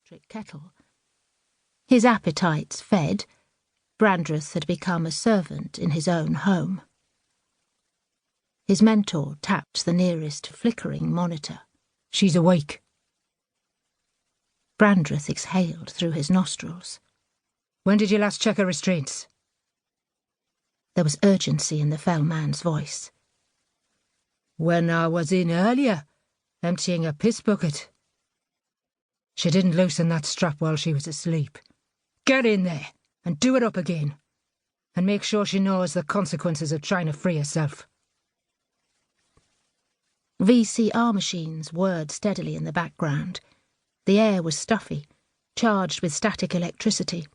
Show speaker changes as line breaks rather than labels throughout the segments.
electric kettle. His appetites fed, Brandreth had become a servant in his own home. His mentor tapped the nearest flickering monitor.
"She's awake."
Brandreth exhaled through his nostrils.
"When did you last check her restraints?"
There was urgency in the fell man's voice.
"When I was in earlier, emptying a piss bucket. She didn't loosen that strap while she was asleep. Get in there and do it up again. And make sure she knows the consequences of trying to free herself."
VCR machines whirred steadily in the background. The air was stuffy, charged with static electricity.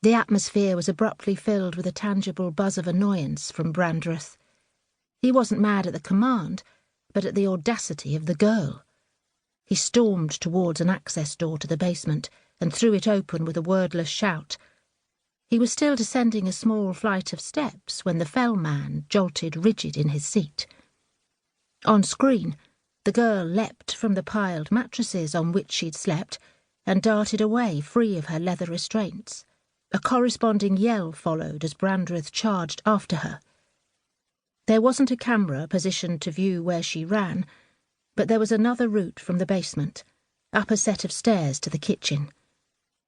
The atmosphere was abruptly filled with a tangible buzz of annoyance from Brandreth. He wasn't mad at the command, but at the audacity of the girl. He stormed towards an access door to the basement and threw it open with a wordless shout. He was still descending a small flight of steps when the fell man jolted rigid in his seat. On screen, the girl leapt from the piled mattresses on which she'd slept and darted away free of her leather restraints. A corresponding yell followed as Brandreth charged after her. There wasn't a camera positioned to view where she ran, but there was another route from the basement, up a set of stairs to the kitchen.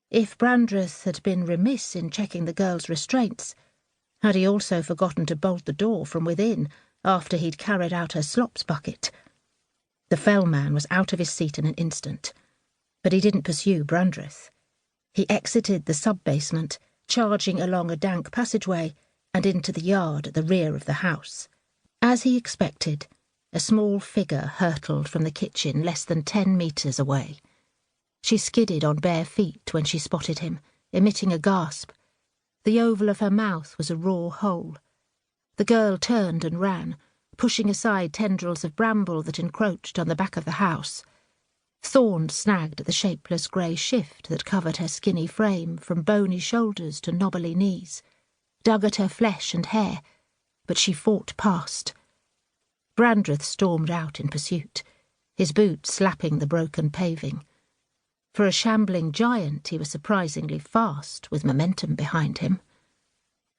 If Brandreth had been remiss in checking the girl's restraints, had he also forgotten to bolt the door from within after he'd carried out her slops bucket? The fell man was out of his seat in an instant, but he didn't pursue Brandreth. He exited the sub-basement, charging along a dank passageway and into the yard at the rear of the house. As he expected, a small figure hurtled from the kitchen less than 10 metres away. She skidded on bare feet when she spotted him, emitting a gasp. The oval of her mouth was a raw hole. The girl turned and ran, pushing aside tendrils of bramble that encroached on the back of the house. Thorns snagged at the shapeless grey shift that covered her skinny frame from bony shoulders to knobbly knees, dug at her flesh and hair, but she fought past. Brandreth stormed out in pursuit, his boots slapping the broken paving. For a shambling giant, he was surprisingly fast, with momentum behind him.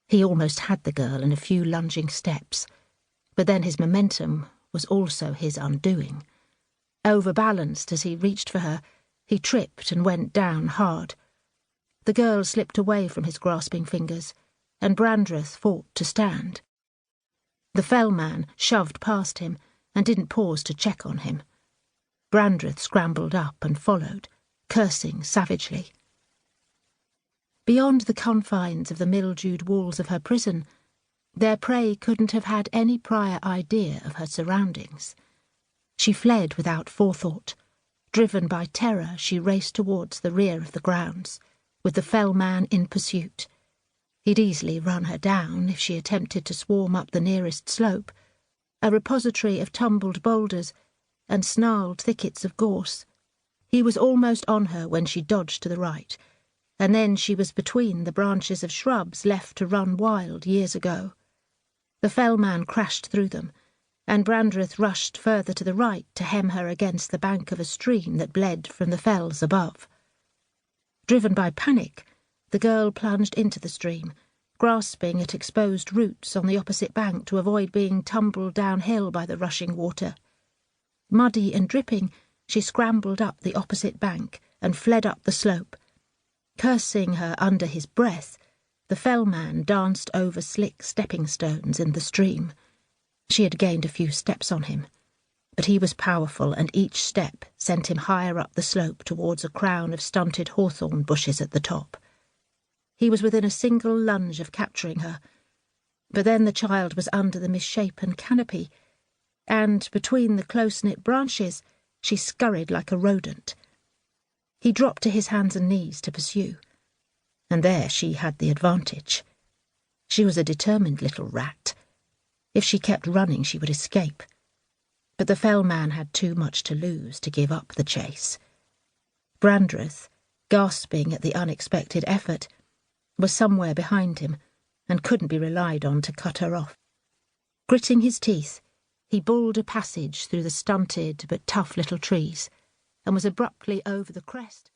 He almost had the girl in a few lunging steps, but then his momentum was also his undoing. Overbalanced as he reached for her, he tripped and went down hard. The girl slipped away from his grasping fingers, and Brandreth fought to stand. The fell man shoved past him and didn't pause to check on him. Brandreth scrambled up and followed, cursing savagely. Beyond the confines of the mildewed walls of her prison, their prey couldn't have had any prior idea of her surroundings. She fled without forethought. Driven by terror, she raced towards the rear of the grounds, with the fell man in pursuit. He'd easily run her down if she attempted to swarm up the nearest slope, a repository of tumbled boulders and snarled thickets of gorse. He was almost on her when she dodged to the right, and then she was between the branches of shrubs left to run wild years ago. The fell man crashed through them, and Brandreth rushed further to the right to hem her against the bank of a stream that bled from the fells above. Driven by panic, the girl plunged into the stream, grasping at exposed roots on the opposite bank to avoid being tumbled downhill by the rushing water. Muddy and dripping, she scrambled up the opposite bank and fled up the slope. Cursing her under his breath, the fell man danced over slick stepping stones in the stream. She had gained a few steps on him, but he was powerful, and each step sent him higher up the slope towards a crown of stunted hawthorn bushes at the top. He was within a single lunge of capturing her, but then the child was under the misshapen canopy, and between the close-knit branches she scurried like a rodent. He dropped to his hands and knees to pursue, and there she had the advantage. She was a determined little rat. If she kept running, she would escape. But the fell man had too much to lose to give up the chase. Brandreth, gasping at the unexpected effort, was somewhere behind him and couldn't be relied on to cut her off. Gritting his teeth, he bulled a passage through the stunted but tough little trees and was abruptly over the crest.